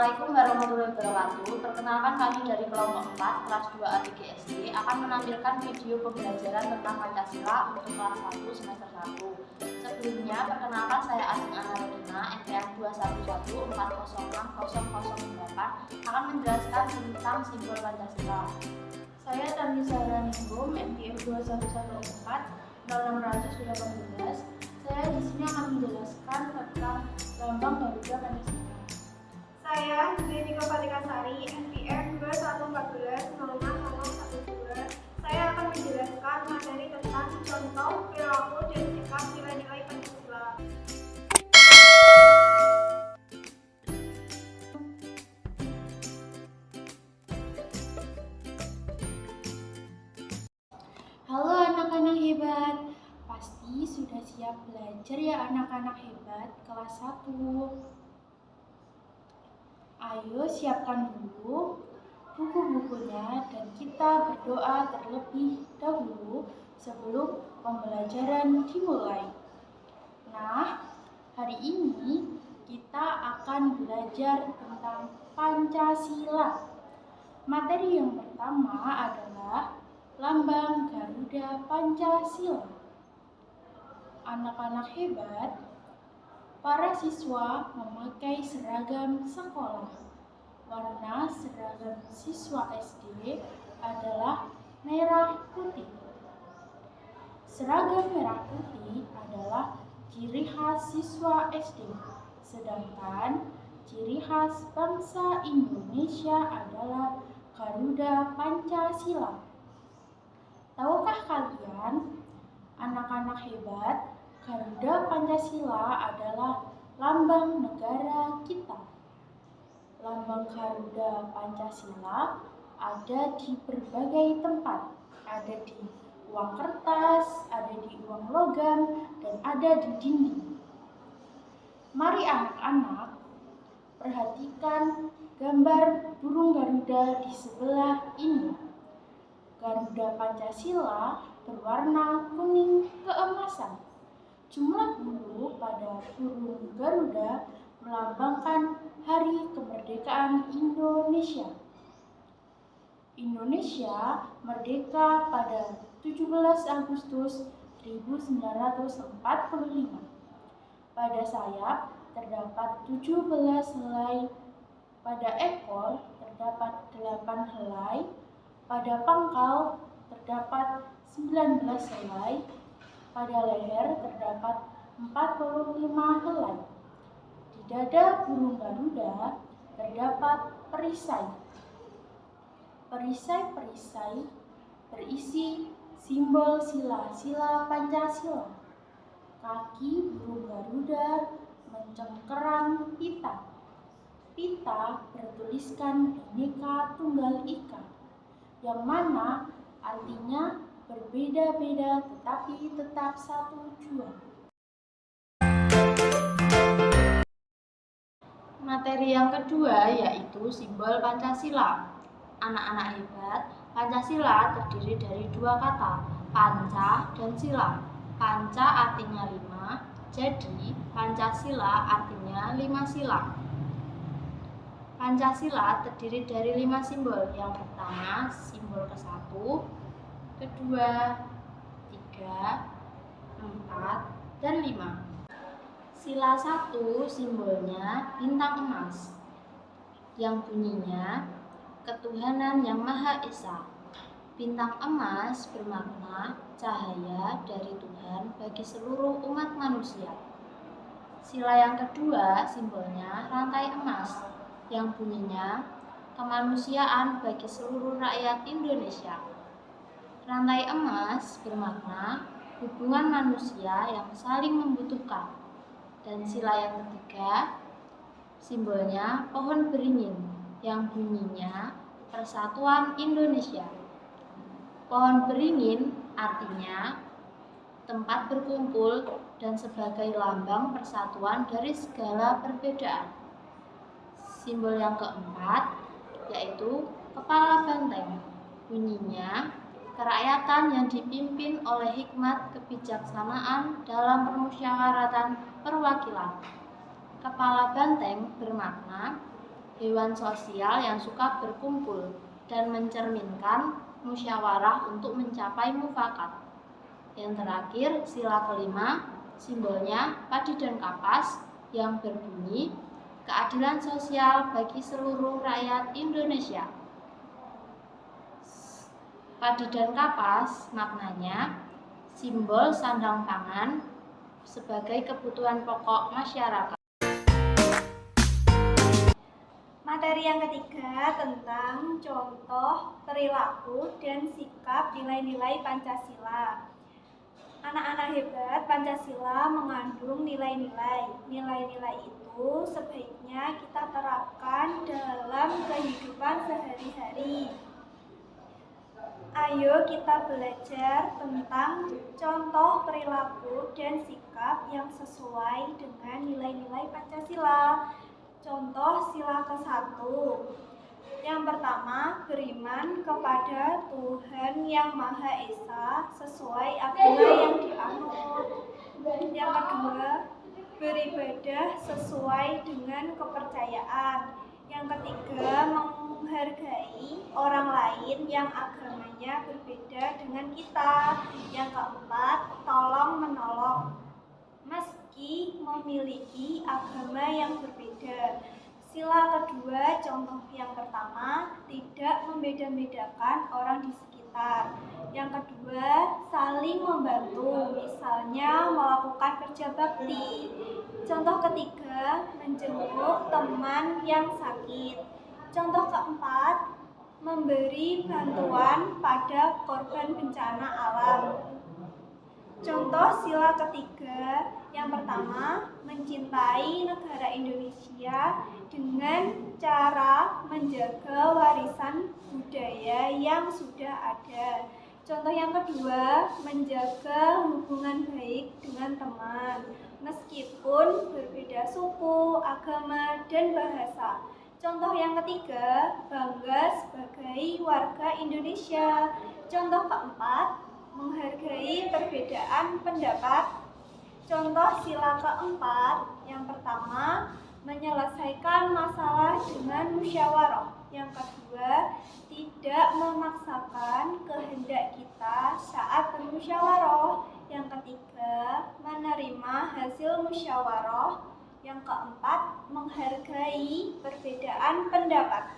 Assalamualaikum warahmatullahi wabarakatuh. Perkenalkan, kami dari kelompok 4 kelas 2 ABG SD akan menampilkan video pembelajaran tentang Pancasila untuk kelas 1 semester 1. Sebelumnya, perkenalkan, saya Asing Analogina NPM 211406008 akan menjelaskan tentang simbol Pancasila. Saya Tanisa Raningrum NPM 211406618. Saya di sini akan menjelaskan tentang lambang Garuda Pancasila. Saya Zainika Patikasari NPM 214406012. Saya akan menjelaskan materi tentang contoh, perilaku, dan sikap nilai-nilai Pancasila. Halo anak-anak hebat, pasti sudah siap belajar ya anak-anak hebat kelas 1. Ayo siapkan dulu buku-bukunya dan kita berdoa terlebih dahulu sebelum pembelajaran dimulai. Nah, hari ini kita akan belajar tentang Pancasila. Materi yang pertama adalah lambang Garuda Pancasila. Anak-anak hebat, para siswa memakai seragam sekolah. Warna seragam siswa SD adalah merah putih. Seragam merah putih adalah ciri khas siswa SD, sedangkan ciri khas bangsa Indonesia adalah Garuda Pancasila. Tahukah kalian, anak-anak hebat, Garuda Pancasila adalah lambang negara kita. Lambang Garuda Pancasila ada di berbagai tempat. Ada di uang kertas, ada di uang logam, dan ada di dinding. Mari anak-anak, perhatikan gambar burung Garuda di sebelah ini. Garuda Pancasila berwarna kuning keemasan. Jumlah bulu pada burung Garuda melambangkan Hari Kemerdekaan Indonesia. Indonesia merdeka pada 17 Agustus 1945. Pada sayap terdapat 17 helai, pada ekor terdapat 8 helai, pada pangkal terdapat 19 helai, pada leher terdapat 45 helai. Di dada burung Garuda terdapat perisai. Perisai-perisai berisi simbol sila-sila Pancasila. Kaki burung Garuda mencengkeram pita. Pita bertuliskan Bhinneka Tunggal Ika, yang mana artinya berbeda-beda tetapi tetap satu jua. Materi yang kedua yaitu simbol Pancasila. Anak-anak hebat, Pancasila terdiri dari dua kata, panca dan sila. Panca artinya 5, jadi Pancasila artinya 5 sila. Pancasila terdiri dari 5 simbol. Yang pertama, simbol ke-1, kedua, 3, 4, dan 5. Sila 1 simbolnya bintang emas, yang bunyinya ketuhanan yang Maha Esa. Bintang emas bermakna cahaya dari Tuhan bagi seluruh umat manusia. Sila yang kedua simbolnya rantai emas, yang bunyinya kemanusiaan bagi seluruh rakyat Indonesia. Rantai emas bermakna hubungan manusia yang saling membutuhkan. Dan sila yang ketiga simbolnya pohon beringin, yang bunyinya Persatuan Indonesia. Pohon beringin artinya tempat berkumpul dan sebagai lambang persatuan dari segala perbedaan. Simbol yang keempat yaitu kepala banteng, bunyinya kerakyatan yang dipimpin oleh hikmat kebijaksanaan dalam permusyawaratan perwakilan. Kepala banteng bermakna hewan sosial yang suka berkumpul dan mencerminkan musyawarah untuk mencapai mufakat. Yang terakhir, sila kelima, simbolnya padi dan kapas yang berbunyi keadilan sosial bagi seluruh rakyat Indonesia. Padi dan kapas maknanya simbol sandang pangan sebagai kebutuhan pokok masyarakat. Materi yang ketiga tentang contoh perilaku dan sikap nilai-nilai Pancasila. Anak-anak hebat, Pancasila mengandung nilai-nilai. Nilai-nilai itu sebaiknya kita terapkan dalam kehidupan sehari-hari. Ayo kita belajar tentang contoh perilaku dan sikap yang sesuai dengan nilai-nilai Pancasila. Contoh sila ke-1. Yang pertama, beriman kepada Tuhan Yang Maha Esa sesuai agama yang dianut. Yang kedua, beribadah sesuai dengan kepercayaan. Yang ketiga, menghargai orang lain yang agamanya berbeda dengan kita. Yang keempat, tolong menolong meski memiliki agama yang berbeda. Sila kedua, contoh yang pertama, tidak membeda-bedakan orang di sekitar. Yang kedua, saling membantu, misalnya melakukan kerja bakti. Contoh ketiga, menjenguk teman yang sakit. Contoh keempat, memberi bantuan pada korban bencana alam. Contoh sila ketiga, yang pertama, mencintai negara Indonesia dengan cara menjaga warisan budaya yang sudah ada. Contoh yang kedua, menjaga hubungan baik dengan teman, meskipun berbeda suku, agama, dan bahasa. Contoh yang ketiga, bangga sebagai warga Indonesia. Contoh keempat, menghargai perbedaan pendapat. Contoh sila keempat, yang pertama, menyelesaikan masalah dengan musyawarah. Yang kedua, tidak memaksakan kehendak kita saat bermusyawarah. Yang ketiga, menerima hasil musyawarah. Yang keempat, menghargai perbedaan pendapat.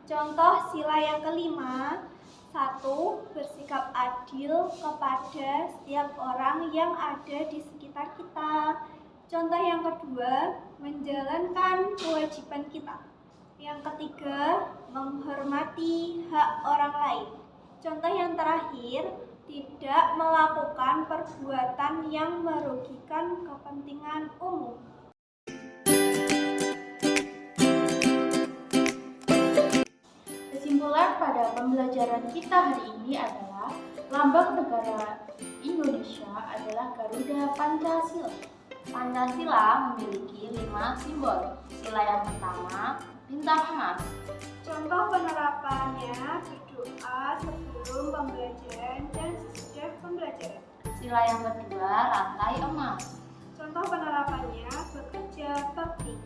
Contoh sila yang kelima, 1. Bersikap adil kepada setiap orang yang ada di sekitar kita. Contoh yang kedua, menjalankan kewajiban kita. Yang ketiga, menghormati hak orang lain. Contoh yang terakhir, tidak melakukan perbuatan yang merugikan kepentingan umum. Kesimpulan pada pembelajaran kita hari ini adalah lambang negara Indonesia adalah Garuda Pancasila. Pancasila memiliki 5 simbol. Sila yang pertama, bintang emas. Contoh penerapannya berdoa sebelum pembelajaran dan sesudah pembelajaran. Sila yang kedua, rantai emas. Contoh penerapannya bekerja bakti.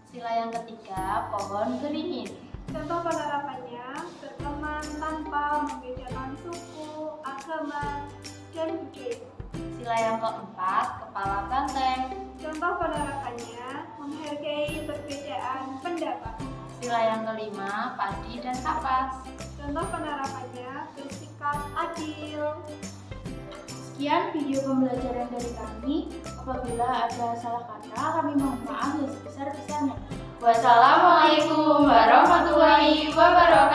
Sila yang ketiga, pohon beringin. Contoh penerapannya berteman tanpa membedakan suku, agama, dan budaya. Sila yang keempat, kepala banteng. Contoh penerapannya menghargai perbedaan pendapat. Sila yang kelima, padi dan kapas. Contoh penerapannya bersikap adil. Sekian video pembelajaran dari kami. Apabila ada salah kata, kami mohon maaf yang sebesar-besarnya. Wassalamualaikum warahmatullahi wabarakatuh.